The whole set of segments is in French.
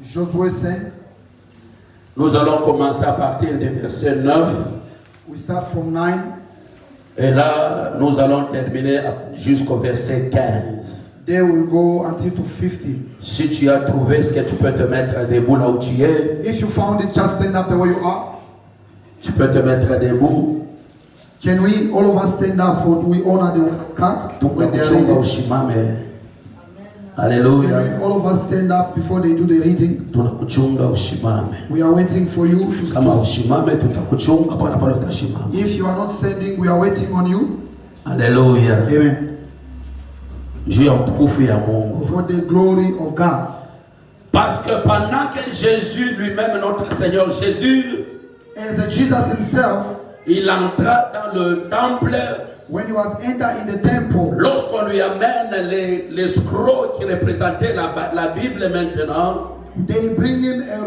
Josué 5. Nous allons commencer à partir du verset 9. We start from 9. Et là, nous allons terminer jusqu'au verset 15. There we'll go until to 50. Si tu as trouvé, est-ce que tu peux te mettre debout là où tu es? If you found it, just stand up the way you are. Tu peux te mettre debout. Can we, all of us, stand up for we honor the word of God when they are reading? Hallelujah. Can we, all of us, stand up before they do the reading? We are waiting for you to stand. If you are not standing, we are waiting on you. Hallelujah. Amen. For the glory of God. Parce que pendant que Jésus lui-même, notre Seigneur Jésus, as Jesus himself, il entra dans le temple. When he was entered in the temple, lorsqu'on lui amène les scrolls qui représentaient la Bible maintenant, they bring him a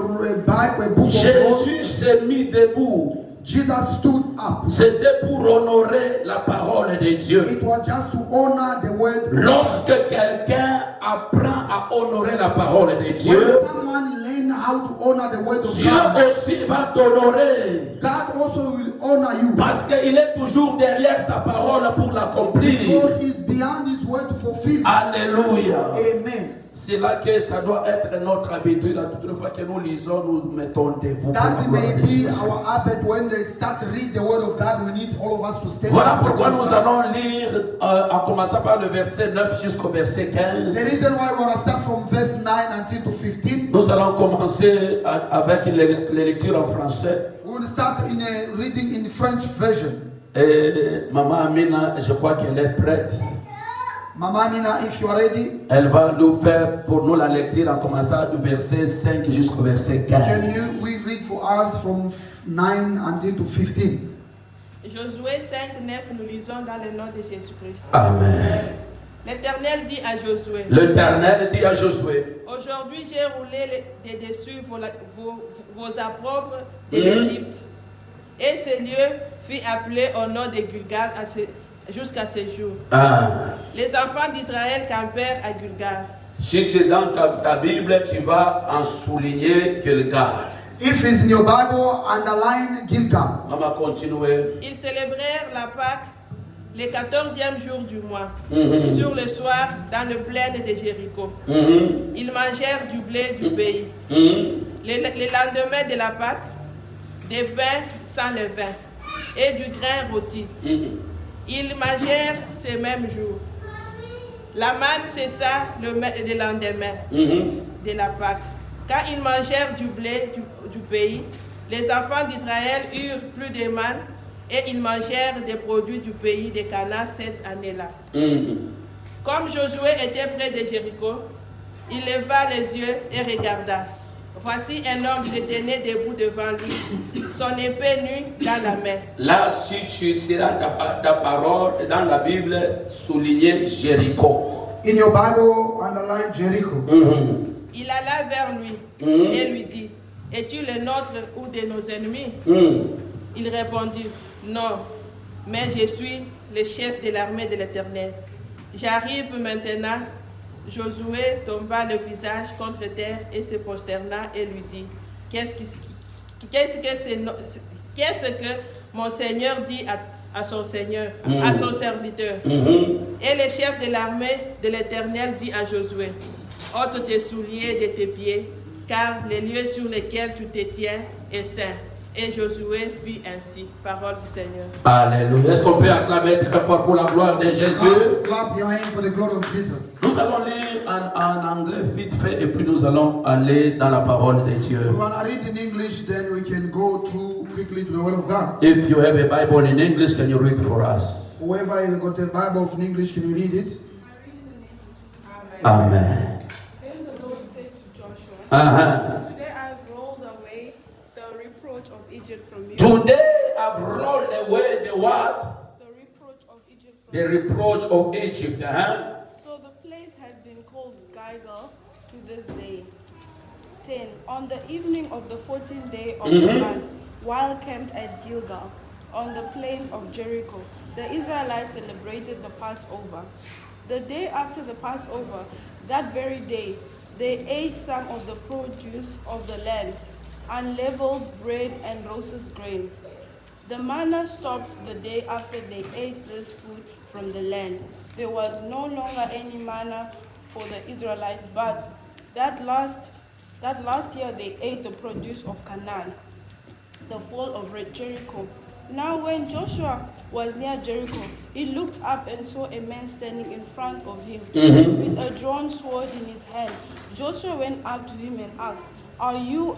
Bible, a book of Jésus s'est mis debout. Jesus stood up. C'était pour honorer la parole de Dieu. It was just to honor the word. Lorsque quelqu'un apprend à honorer la parole de Dieu, when someone learn how to honor the word of Dieu God, aussi va t'honorer. God also will honor you. Parce qu'il est toujours derrière sa parole pour l'accomplir. Because he's beyond his word to fulfill. Alléluia. Amen. C'est là que ça doit être notre habitude. Toute fois que nous lisons, nous mettons debout. That may be our habit when they start to read the word of God. We need all of us to stand. Voilà pourquoi nous allons lire en commençant par le verset 9 jusqu'au verset 15. The reason why we want to start from verse 9 until to 15. Nous allons commencer avec les lectures en français. We will start in a reading in French version. Et Maman Amina, je crois qu'elle est prête. Mama Amina, if you are ready, elle va nous faire pour nous la lecture en commençant du verset 5 jusqu'au verset 15. Can you read for us from 9 until to 15? Josué 5, 9, nous lisons dans le nom de Jésus-Christ. Amen. L'Éternel dit à Josué. L'Éternel dit à Josué. Aujourd'hui j'ai roulé des dessus vos opprobres de l'Égypte. Et ce lieu fut appelé au nom de Gilgal jusqu'à ce jour. Les enfants d'Israël campèrent à Gilgal. Si c'est dans ta Bible, tu vas en souligner Gilgal. If it's in your Bible, underline Gilgal. Maman, continuez. Ils célébrèrent la Pâque le 14e jour du mois, sur le soir, dans le plaine de Jéricho. Ils mangèrent du blé du pays. Le lendemain de la Pâque, des pains sans levain et du grain rôti. Ils mangèrent ce même jour. La manne cessa le lendemain de la Pâque. Quand ils mangèrent du blé du pays, les enfants d'Israël eurent plus de manne et ils mangèrent des produits du pays de Canaan cette année-là. Comme Josué était près de Jéricho, il leva les yeux et regarda. Voici un homme se tenait debout devant lui, son épée nue dans la main. Là, si tu tiras ta parole dans la Bible, souligner Jéricho. In your Bible, underline Jericho. Il alla vers lui et lui dit, es-tu le nôtre ou de nos ennemis? Il répondit, non, mais je suis le chef de l'armée de l'Éternel. J'arrive maintenant. Josué tomba le visage contre terre et se prosterna et lui dit, qu'est-ce que mon Seigneur dit à son Seigneur, à son serviteur? Et le chef de l'armée de l'Éternel dit à Josué, ôte tes souliers de tes pieds, car le lieu sur lequel tu te tiens est saint. Et Josué fit ainsi. Parole du Seigneur. Alléluia. Est-ce qu'on peut acclamer très fort pour la gloire de Jésus? Clap your hands for the glory of Jesus. Nous allons lire en anglais vite fait et puis nous allons aller dans la parole de Dieu. We want to read in English, then we can go through quickly to the Word of God. If you have a Bible in English, can you read for us? Whoever has got a Bible in English, can you read it? Amen. Then the Lord said to Joshua, Today I've rolled away the reproach of Egypt from you. Today I've rolled away the what? The reproach of Egypt from The reproach of Egypt. So the place has been called Gilgal to this day. 10. On the evening of the 14th day of the month, while camped at Gilgal, on the plains of Jericho, the Israelites celebrated the Passover. The day after the Passover, that very day, They ate some of the produce of the land, unleavened bread and roasted grain. The manna stopped the day after they ate this food from the land. There was no longer any manna for the Israelites, but that last year they ate the produce of Canaan, the fall of Jericho. Now when Joshua was near Jericho, he looked up and saw a man standing in front of him with a drawn sword in his hand. Joshua went up to him and asked, "Are you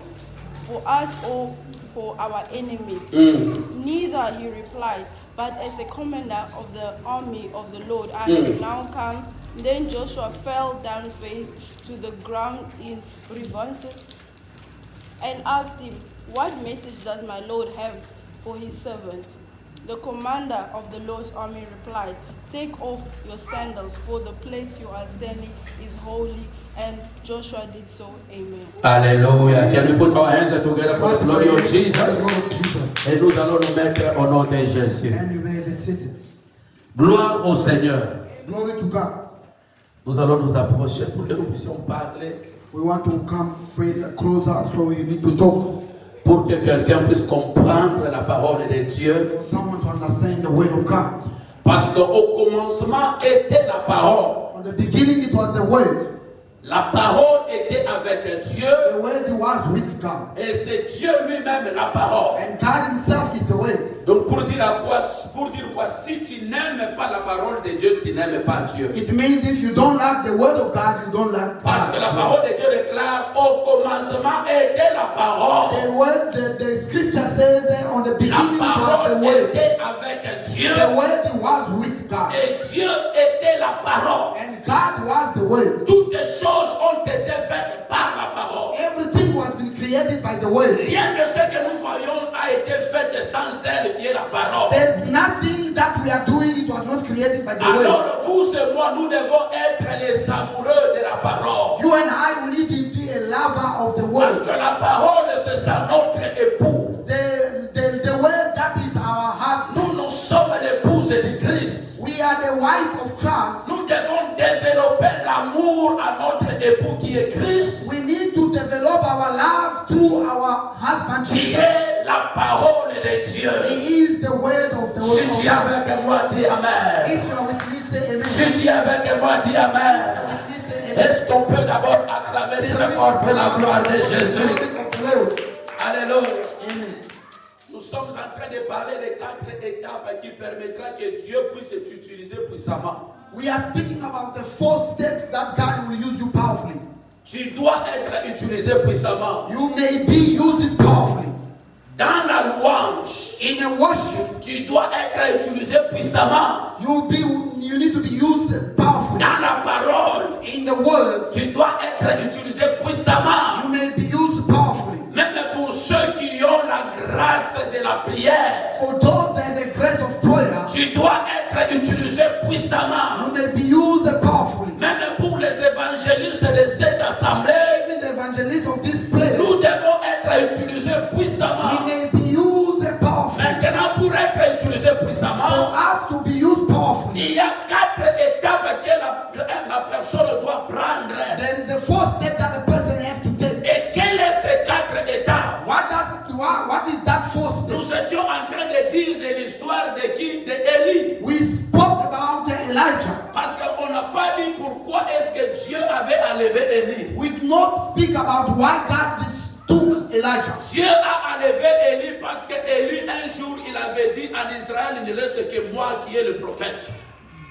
for us or for our enemies?" "Neither," he replied, "but as a commander of the army of the Lord, I have now come." Then Joshua fell down face to the ground in reverence and asked him, "What message does my Lord have for his servant?" The commander of the Lord's army replied, "Take off your sandals, for the place you are standing is holy." And Joshua did so. Amen. Alléluia. Can we put our hands together for the glory of Jesus? Et nous allons nous mettre au nom de Jésus. And you may be seated. Gloire au Seigneur. Glory to God. Nous allons nous approcher pour que nous puissions parler. We want to come closer, so we need to talk. Pour que quelqu'un puisse comprendre la parole de Dieu. For someone to understand the word of God. Parce qu'au commencement était la parole. At the beginning it was the word. La parole était avec Dieu. The word was with God. Et c'est Dieu lui-même la parole. And God himself is the word. Donc pour dire quoi, si tu n'aimes pas la parole de Dieu, tu n'aimes pas Dieu. It means if you don't like the word of God, you don't like God. Parce que la parole de Dieu déclare, au commencement était la parole. The word, the scripture says on the beginning La was parole the word. était avec Dieu. The word was with God. Et Dieu était la parole. And God was the word. Toutes les choses ont été faites par la parole. Everything was been created by the word. Rien de ce que nous voyons a été fait sans elle qui est la parole. There's nothing that we are doing, it was not created by the word. Alors vous et moi, nous devons être les amoureux de la parole. You and I, we need to be a lover of the Parce word. que la parole, c'est ça notre époux. The word, that is our husband. Nous sommes l'épouse du Christ. We are the wife of Christ. Nous devons développer l'amour à notre époux qui est Christ. We need to develop our love through our husband. Qui est la parole de Dieu. He is the word of the Si word tu es of God. avec moi, dis Amen. If you are with me, say amen. Si tu es avec moi, dis Amen. Please say amen. Est-ce qu'on peut d'abord acclamer très fort pour la gloire de Jésus? Alléluia. Nous sommes en train de parler des 4 étapes qui permettra que Dieu puisse t'utiliser puissamment. We are speaking about the 4 steps that God will use you powerfully. Tu dois être utilisé puissamment. You may be used powerfully. Dans la louange, In a worship, tu dois être utilisé puissamment. you need to be used powerfully. Dans la parole, In the words, tu dois être utilisé puissamment. you may be used powerfully. Même pour ceux qui ont la grâce de la prière, For those that have the grace of prayer, tu dois être utilisé puissamment. you may be used powerfully. Même pour les évangélistes de cette assemblée, Even the evangelist of this place, nous devons être utilisés puissamment. we may be used powerfully. Maintenant, pour être utilisé For puissamment, us to be used powerfully, il y a 4 étapes que la personne doit prendre. there is a 4th step that the person has to take. Et quelles sont ces 4 étapes? What is that 4th Nous step? étions en train de dire de l'histoire de qui? De Élie. We spoke about Elijah. Parce qu'on n'a pas dit pourquoi est-ce que Dieu avait enlevé Élie. We did not speak about why God took Elijah. Dieu a enlevé Élie parce que Élie un jour il avait dit en Israël, il ne reste que moi qui est le prophète.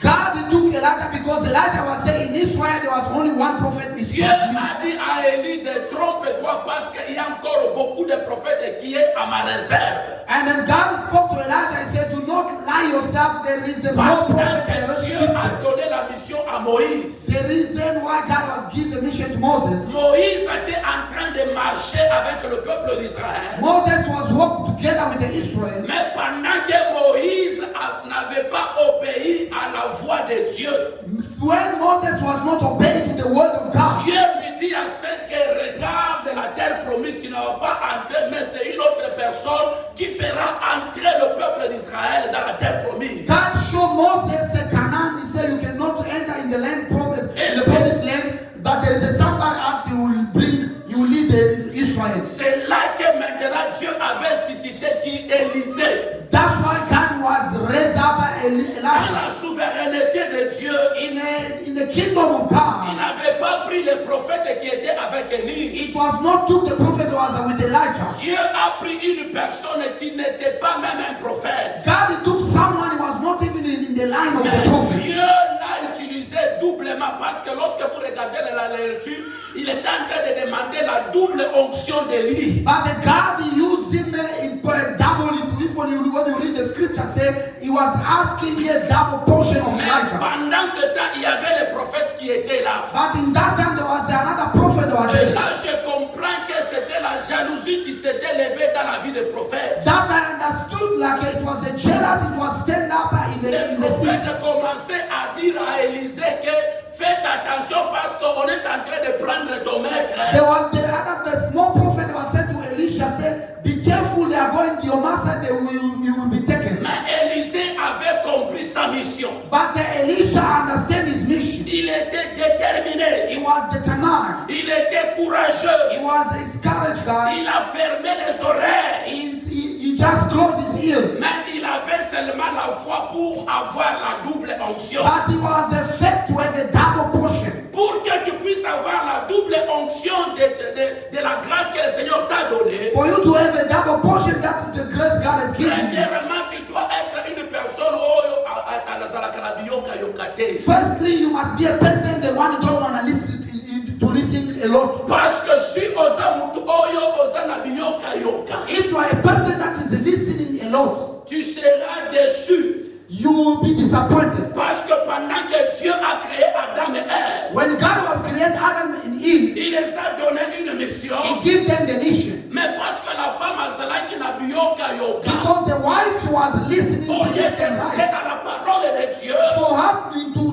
God took Elijah because Elijah was saying in Israel there was only one prophet. Dieu a dit à Élie de trompe-toi parce qu'il y a encore beaucoup de prophètes qui est à ma réserve. And then God spoke to Elijah and said, "Do not lie yourself. There is a more Pendant prophet." que Dieu a donné la mission à Moïse. The reason why God was giving the mission to Moses. Moïse était en train de marcher avec le peuple d'Israël. Moses was walking together with the Israel. Mais pendant que Moïse n'avait pas obéi à la voix de Dieu, When Moses was not obeying to the word of God, Dieu lui dit à ceux qui regardent la terre promise, tu ne vas pas entrer, mais c'est une autre personne qui fera entrer le peuple d'Israël dans la terre promise. God showed Moses Canaan. He said, "You cannot enter in the land, the promised land, but there is somebody else Israel. C'est là que maintenant Dieu avait suscité qui Élisée. That's why God was raised up Dans Elisha la souveraineté de Dieu, in the kingdom of il God. n'avait pas pris le prophète qui était avec Élie. It was not took the prophet that was with Elijah. Dieu a pris une personne qui n'était pas même un prophète. God took someone who was not even in the line of the Mais prophet. Dieu l'a utilisé doublement parce que lorsque vous regardez la lecture, il est en train de demander la double onction d'Élie. But God used him for a double. If when you read the scripture, say he was asking a double portion of Mais Elijah. pendant ce temps, il y avait les prophètes qui étaient là. But in that time there was another prophet that was Et there. là, je comprends que c'était la jalousie qui s'était levée dans la vie des prophètes. That I understood like it was a jealous. It was stand up in Les the city. prophètes commençaient à dire à Élisée que faites attention parce qu'on est en train de prendre ton maître. There was the small prophet that was said to Elisha, said, "Be careful, they are going to your master. You will be taken." Mais Élisée avait compris sa mission. But Elisha understand his mission. Il était déterminé. He was determined. Il était courageux. He was a courage guy. Il a fermé les oreilles. He just closed his ears. Mais il avait seulement la foi pour avoir la double onction. But he was a faith to have a double portion. Pour que tu puisses avoir la double onction de la grâce que le Seigneur t'a donnée. For you to have a double portion that the grace God has given you. Premièrement, tu dois être une personne Firstly, you must be a person the one who don't want to listen a lot. Parce que si If you are a person that is listening a lot, tu seras déçu. you will be disappointed. Parce que pendant que Dieu a créé Adam et Ève, When God was creating Adam and Eve, il les a donné une mission. He gave them the mission. Mais parce que la femme azalaki na biyoka yoka, Because the wife was listening au to lieu left and d'écouter right. à la parole de Dieu, For her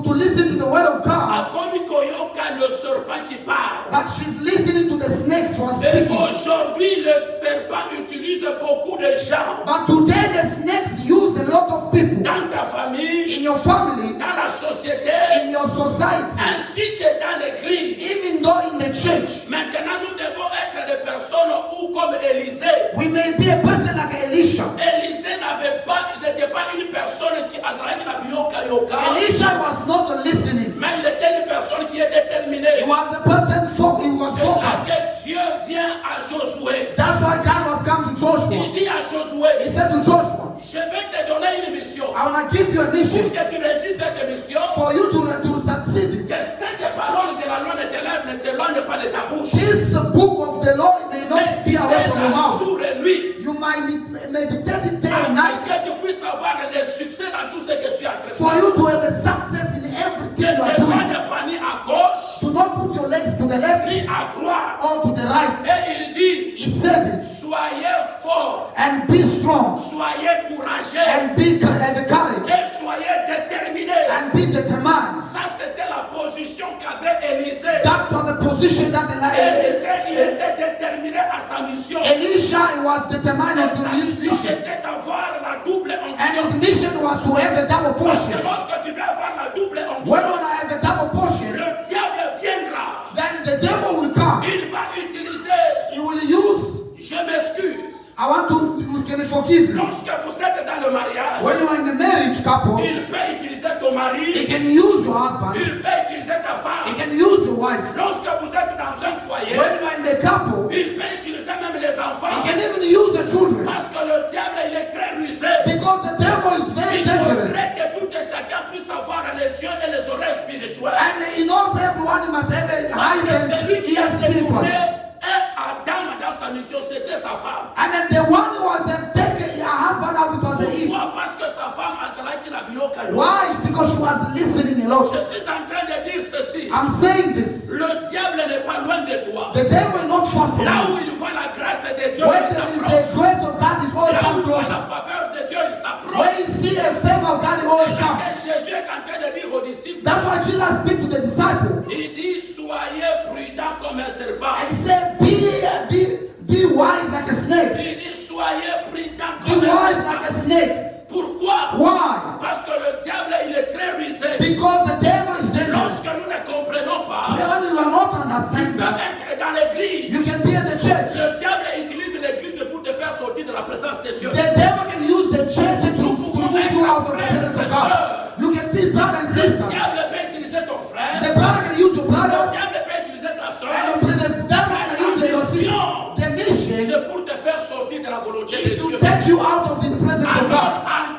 to listen to the word of God. a commis koyoka le serpent qui parle. But she's listening to the snakes who are Et speaking. aujourd'hui, le serpent utilise beaucoup de gens But today the snakes use a lot of people dans ta famille, in your family, dans la société, in your society, ainsi que dans l'église. even though in the church. Maintenant, nous devons être des personnes ou comme Élisée. We may be a person like Elisha. Élisée n'était pas une personne qui a la biyoka yoka, Elisha was not listening. mais il était une personne qui est déterminée. He was a person he was C'est là focused. que Dieu vient à Josué. That's why God was come to Il Joshua. dit à Josué, He said to Joshua, je vais te donner une mission. I want to give you a Pour mission que tu réussisses cette mission, for you to succeed. que cette parole de la loi ne t'éloigne pas de ta bouche. This book of the law may not be away from your Médite-la mouth. jour et nuit. You might meditate it day Afin and night que tu puisses avoir le succès dans tout ce que tu as for fait. you to have a success in Ne everything you are doing. t'éloigne pas ni à gauche, Do not put your legs to the left ni à droite. or to the right. Et il dit, He said this. soyez forts, And be strong soyez courageux and have a courage et soyez déterminés. and be determined. Ça, c'était la position qu'avait Élisée. That was the position that Élisée, il était déterminé à sa mission. Elisha was determined Et to sa his mission mission. était d'avoir la double And onction. his mission was to have a double Parce que portion. lorsque tu veux avoir la double When onction, I have a double portion, le diable viendra. then the devil will come. Il va utiliser, He will use, je m'excuse, I want to can forgive you. lorsque vous êtes dans le mariage, When you are in a marriage couple, il peut utiliser ton he mari, can use your husband, il peut utiliser ta he femme. can use your wife. Lorsque vous êtes dans un foyer, When you are in a couple, il peut utiliser même les he enfants. can even use the children. Parce que le diable, il est très rusé. Because the devil is very Il dangerous. faudrait que tout et chacun puisse avoir les yeux et les oreilles spirituelles. And he knows everyone must have a Parce que eyes celui and qui a ears spiritual. détourné Adam dans sa mission, c'était sa femme. And then the one who was taking her husband out, it was Eve. Pourquoi? Parce que sa femme a cela qui n'a biyoka yo. Why? It's because she was listening a lot. Je suis en train de dire ceci. I'm saying this. Le diable n'est pas loin de toi. The devil is not far from Là you. où il voit la grâce de Dieu, When il there is s'approche. the grace of God, is always Là où come il voit closer. la faveur de Dieu, il When s'approche. you see a favor of God, it C'est always là comes. que Jésus est en train de dire aux disciples. That's why Jesus speaks to the disciples. Il dit, soyez prudents comme un serpent. And he said, be wise like a snake. Il dit, soyez prudents Be comme un wise like serpent. a snake. Pourquoi? Why? Parce que le diable, il est très rusé. Because the devil is dangerous. Lorsque nous ne comprenons pas, When you are not tu understanding peux that, être dans l'église. you can be in the church. Le de is to Dieu. take you out of the presence of Alors, God. en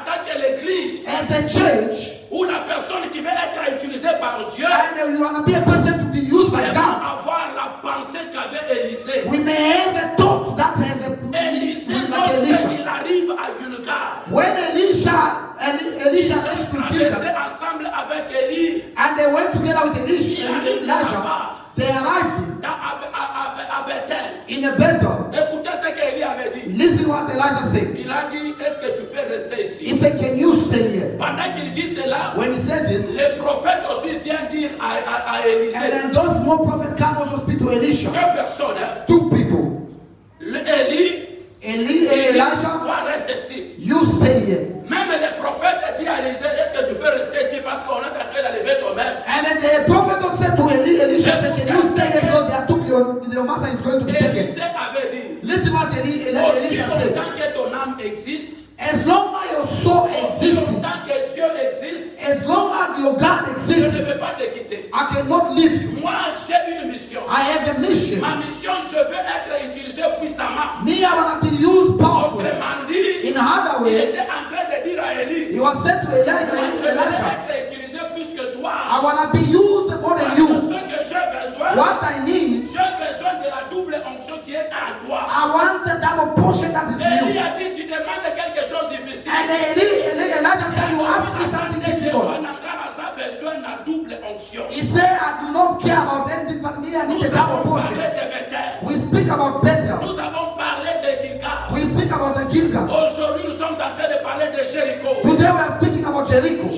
tant que l'église, As a church, ou la personne qui veut être utilisée par Dieu, and you want to be a person to be used by devons God, avoir la pensée qu'avait Élisée. we may have a thought that have a Élisée, like Elisha. lorsqu'il arrive à Gilgal, When Elisha reached to traversé Gilgal, ensemble avec Élie and they went together with Elijah, they arrived à Bethel. in a Bethel. Écoutez ce qu'Élie avait dit. Listen what Elijah said. Il a dit, est-ce que tu peux rester ici? He said, can you stay here? Pendant qu'il dit cela, When he said this, le prophète aussi vient dire à Élisée, and then those small prophets come also speak to Elisha. deux personnes, hein. Two people. Élie, Elijah, doit rester ici. you stay here. Même le prophète dit à Élisée, est-ce que tu peux rester ici parce qu'on est en train d'enlever ton maître? And then the prophet also said to Elisha, can you stay here because they are took your master is going to be taken. Élisée avait dit, Listen what aussi Elisha said. longtemps que ton âme existe, As long as your soul aussi exists, longtemps que Dieu existe, as long as your God je exists, ne vais pas te quitter. I cannot leave you. Moi, j'ai une mission. I have a mission. Ma mission, je veux être utilisé puissamment. Me, I want to be used powerfully. Autrement dit, In another il way, était en train de dire à Élie, he was said to moi, je Elijah, veux être utilisé plus que toi. I want to be used more than Parce que you. ce que j'ai besoin, What I need, j'ai besoin de la double onction qui est en toi. I want the double portion that is Élie new. a dit, tu demandes quelque chose de difficile. And Elijah said, you ask me something difficult. a besoin de la double onction. He said, I do not care about anything, but me, I need Nous a double avons portion. parlé de Bethel. We speak about Bethel. Nous avons parlé de Gilgal. We speak about the Gilgal. Aujourd'hui, nous sommes en train de parler de Jéricho. Today we are speaking about Jericho.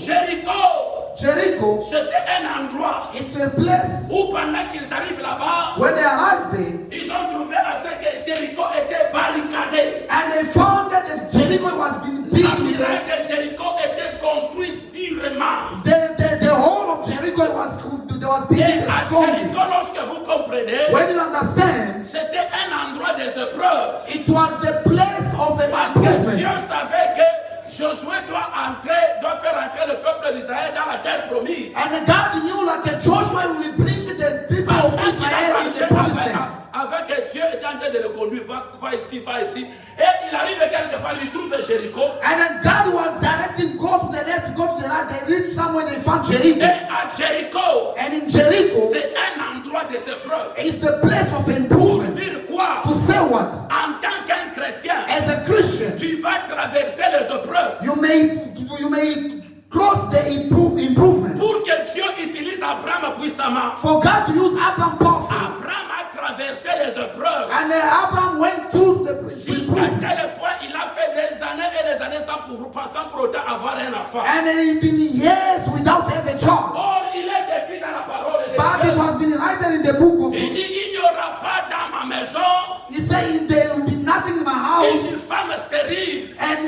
Jericho, C'était un endroit it's a place où pendant qu'ils arrivent là-bas, when they arrived there, ils ont trouvé à ce que Jéricho était barricadé. and they found that the Jericho was being La built with muraille de Jéricho était construite durement. the whole of Jericho was built Et à strongly. Jéricho, lorsque vous comprenez, When you understand, c'était un endroit des épreuves. it was the place of the Parce que Dieu improvement. savait que Josué doit faire entrer le peuple d'Israël dans la terre promise. And God knew like Joshua will bring the people of Parce qu'il a Israel in marché the promised land. avec Dieu était en train de le conduire, va ici, va ici. Et il arrive quelque part, il trouve Jéricho. And then God was directing, go to the left, go to the right. They reached somewhere, they found Jericho. Et à Jéricho, And in Jericho, c'est un endroit des épreuves. it's the place of Pour improvement. dire quoi? To say what? En tant qu'un chrétien, As a Christian, tu vas traverser les épreuves. you may cross the improvement. Pour que Dieu utilise Abraham puissamment. For God to use Abraham powerfully. Abraham a traversé les épreuves. And Abraham went through the Jusqu'à improvement. tel point, il a fait des années et des années sans pour autant avoir un enfant. And he's been years without having a child. Or, il est écrit dans la parole de But it Dieu. has been written in the book of. Il dit, il n'y aura pas dans ma maison He said there will be nothing in my house une femme stérile. and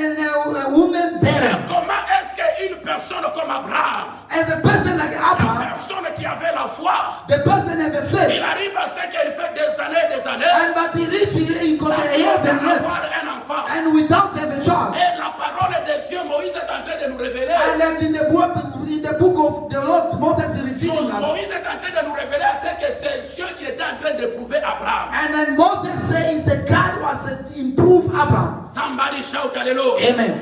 a woman barren. Comment est-ce qu'une personne comme Abraham, As a person like la Abraham, personne qui avait la foi, the person have a il faith. arrive à ce qu'il fait des années et des années And but he reached he got sans years and years. avoir un enfant. And without having a child. Et la parole de Dieu, Moïse est en train de nous révéler. And then in the book of the Lord, Moses is revealing us. Moïse est en train de nous révéler à tel que c'est Dieu qui était en train d'éprouver Abraham. And then Moses says that God was improve Abraham. Somebody shout hallelujah. Amen.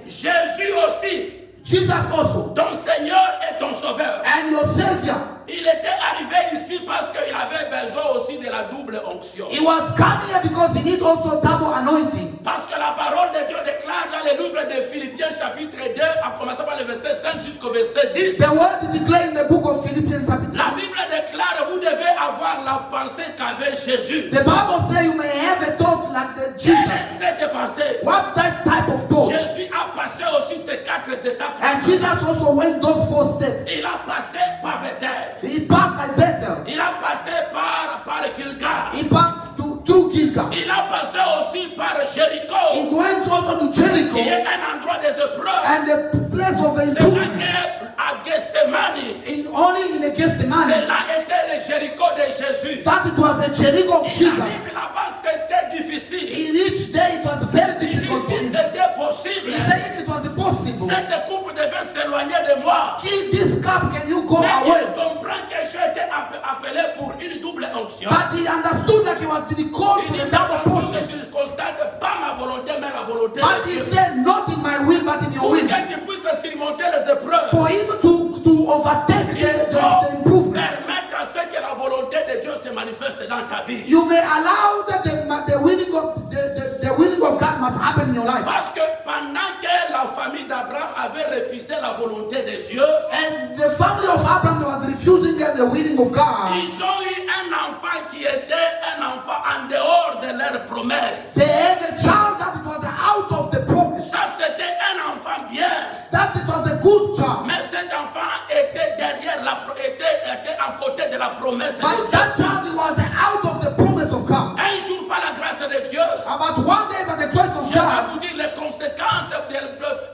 Jésus aussi, Jesus also, ton Seigneur et ton Sauveur, and your Savior, il était arrivé ici parce qu'il avait besoin aussi de la double onction. he was coming here because he need also double anointing. Parce que la parole de Dieu déclare dans le livre de Philippiens chapitre 2, à commencer par le verset 5 jusqu'au verset 10. The word declared in the book of Philippians chapter La Bible déclare, vous devez avoir la pensée qu'avait Jésus. The Bible says you may have a thought like the Quelle est Jesus. cette pensée? What that type of thought? Jésus a passé aussi ces 4 étapes. And Jesus also went those 4 steps. Il a passé par Bethel. He passed by Bethel. Il a passé par Gilgal. He passed through Gilgal. Il a passé aussi par Jéricho, He went also to Jericho qui est un endroit des épreuves. and the place of C'est là improvement. qu'à Gethsemane, Only in the c'est Gethsemane là était le Jéricho de Jésus. that it was a Jericho of Il Jesus. arrive là-bas, c'était difficile. In each day it was very Il dit, difficult for si him. c'était possible, He said if it was possible, cette coupe devait s'éloigner de moi. keep this cup, can you go Mais away? il comprend que j'ai été appelé pour une double fonction. But he understood that he was being called Il for dit, the double maintenant, portion. je constate pas ma volonté, mais la volonté But de he Dieu. said, not in my will, but in your Pour will. qu'il puisse surmonter les épreuves, For him to overtake il the faut improvement. permettre à ce que la volonté de Dieu se manifeste dans ta vie. You may allow that the willing of God must happen in your life. Parce que pendant que la famille d'Abraham avait refusé la volonté de Dieu, And the family of Abraham was refusing the willing of God. ils ont eu un enfant qui était un enfant en dehors de leur promesse. They had a child that was out of the promise. Ça, c'était un enfant bien. That it was a good child. Mais cet enfant était derrière était à côté de la promesse de But Dieu. that child was out of the promise of God. Un jour, par la grâce de Dieu, About one day, by the grace of je vais God, vous dire les conséquences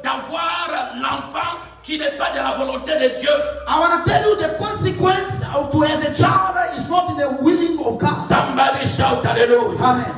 d'avoir l'enfant qui n'est pas de la volonté de Dieu. I want to tell you the consequence of to have a child that is not in the willing of God. Somebody shout hallelujah. Amen.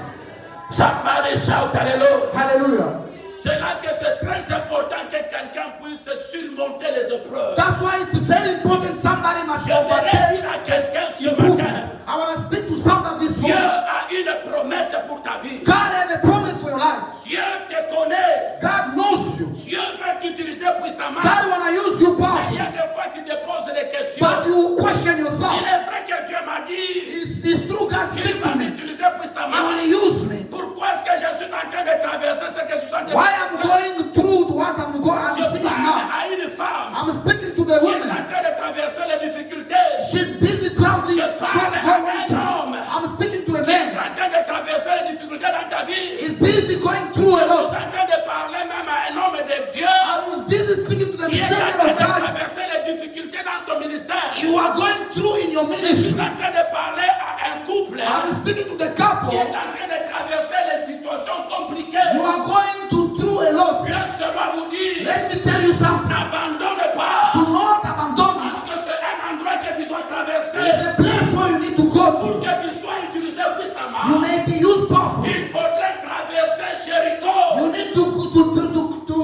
Somebody shout hallelujah. Hallelujah. C'est là que c'est très important que quelqu'un puisse surmonter les épreuves. That's why it's very important somebody must Je voudrais overtake dire à quelqu'un ce improvement. matin, I want to speak to somebody this Dieu morning. a une promesse pour ta vie. God has a promise for your life. Dieu te connaît. God knows you. Dieu veut t'utiliser puissamment. God want to use you Il y powerfully. a des fois qui te poses des questions. But you question Il yourself. est vrai que Dieu m'a dit, It's true God Dieu speak va to me. m'utiliser He puissamment. will use me. Pourquoi est-ce que je suis en train de traverser ce que je suis en train de Why I'm going through what I'm Je seeing parle now. à une femme I'm speaking to the qui est en woman. train de traverser les difficultés. She's busy traveling. Je parle à un homme I'm speaking to a qui est man. en train de traverser les difficultés dans ta vie. He's busy going through Je a suis lot. en train de parler même à un homme de Dieu I was busy speaking to the qui est en servant train of de God. traverser les difficultés dans ton ministère. You are going through in your Je suis ministry. en train de parler à un couple I'm speaking to the qui est couple. en train de traverser les situations compliquées. You are going through a lot. Laissez-moi vous dire, Let me tell you something. n'abandonne pas. Do not abandon Parce que c'est un endroit que tu dois it. traverser It's a place where you need to go pour to. que tu sois utilisé You puissamment. may be used powerfully. Il faudrait traverser Jéricho. You need to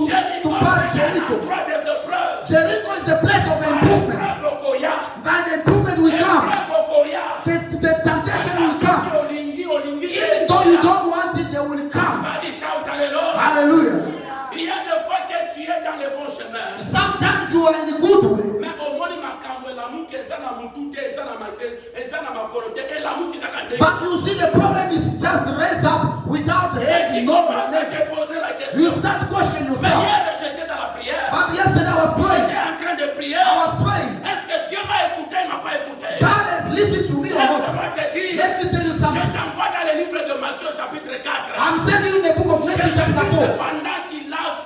Jéricho, pass c'est un Jericho. endroit des épreuves. Jericho is the place of improvement. Épreuve au Koya. By the improvement will come. Épreuve au Koya. The temptation will come. Olingi. Even though you don't want it, they will come. Somebody shout hallelujah. Hallelujah. Il y a des fois que tu es dans le bon chemin. Sometimes you are in a good way. Mais au moins, makambo l'amour que ça n'a mututé, ça n'a ma coroté, et l'amour qui t'a gardé. But you see, the problem is just raise up without head, Tu no commences à legs. te poser la You question. start questioning Mais yourself. hier, j'étais dans la prière. But yesterday I was praying. J'étais en train de prier. I was praying. Est-ce que Dieu m'a écouté? Il m'a pas écouté. God has listened to me or not. Laisse-moi te dire. Let me tell you Je something. t'envoie dans le livre de Matthieu, chapitre 4. I'm sending you the book of Matthew chapter 4. Pendant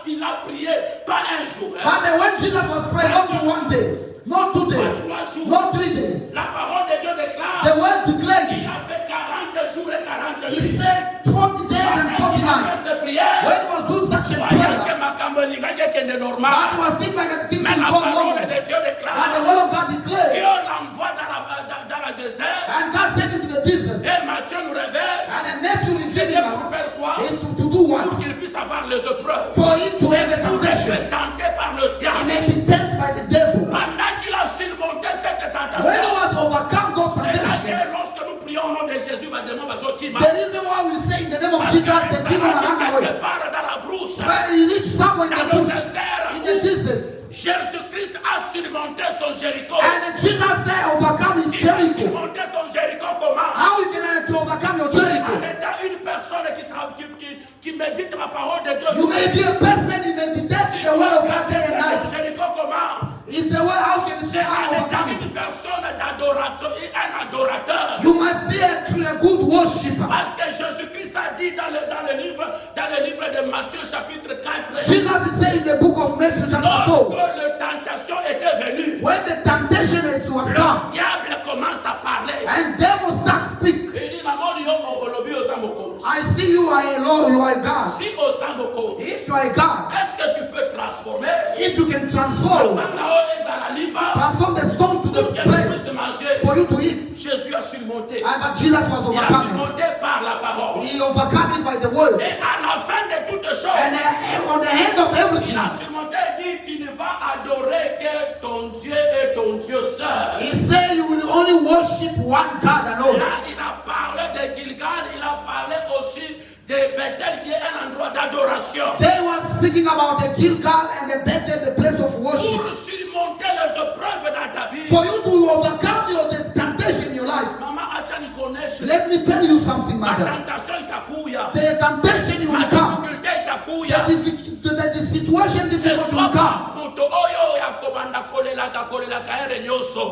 qu'il a prié, pas un jour. hein. But when Jesus was praying, not in one day, not 2 days, not 3 days. La parole de Dieu déclare. The word Il declared, a fait 40 jours et 40 he nuits. said 40 days and 40 Il a nights. fait cette prière. When he was doing such a Voyant prayer, que Makambo Lingage qui est God normal. was thinking like a thing Mais to la go parole on. de Dieu And the déclare. word of God declared, Dieu l'envoie dans le désert. and God sent him to the desert. Et Matthieu nous révèle. And a nephew received C'était him pour as faire quoi? is to do what? Pour qu'il puisse avoir les épreuves. For him to have a Pour temptation. être tenté par le He diable. may be tempted by the devil. Pendant qu'il a surmonté cette When he tentation, was overcome those c'est là temptations, que lorsque nous prions au nom de Jésus, va demander à qui m'a. the reason why we say in the name of Parce Jesus, que the ça demon va will run quelque away. part dans la brousse, When he reached somewhere in dans the le bush, désert, in the desert, Jésus-Christ a surmonté son Jéricho. and Jesus said, overcome his Il a Jericho. surmonté ton Jéricho comment? How you can to overcome your Jericho? En étant une personne qui médite la parole de Dieu. You may be a person who meditates the word of God day and Ton night. Jéricho comment? Is the way how can you say C'est how en étant overcome une it? personne d'adorateur et un adorateur. You must be a good worshiper. Parce que Jésus-Christ a dit dans le livre de Matthieu chapitre 4, Jesus is saying in the book of Matthew chapter lorsque 4, la tentation était venue, when the temptation was come, le diable commence à parler. and devil start speak. Il dit, Namoni, olobi ozamboko. I see you are a Lord, you are a God. Si ozamboko, If you are a God, est-ce que tu peux transformer? if you can transform Transform the stone to the pour que tu bread puisses manger. for you to eat. Jésus a surmonté. But Jesus was Il a overcome. surmonté par la parole. He overcome it by the word. Et à la fin de toutes choses, And on the end of il everything, a surmonté et dit tu ne vas adorer que ton Dieu et ton Dieu seul. he said you will only worship one God alone. Là, il a d'adoration. They were speaking about the Gilgal and the Bethel, the place of worship. Pour surmonter les épreuves dans ta vie. For you to overcome the temptation in your life. Maman, acha ni connaître. Let me tell you something, La mother. tentation itakuya. The temptation you La will come. difficulté itakuya. The situation difficult will come. Moto oyo ya kobanda kolela ka ere nyoso.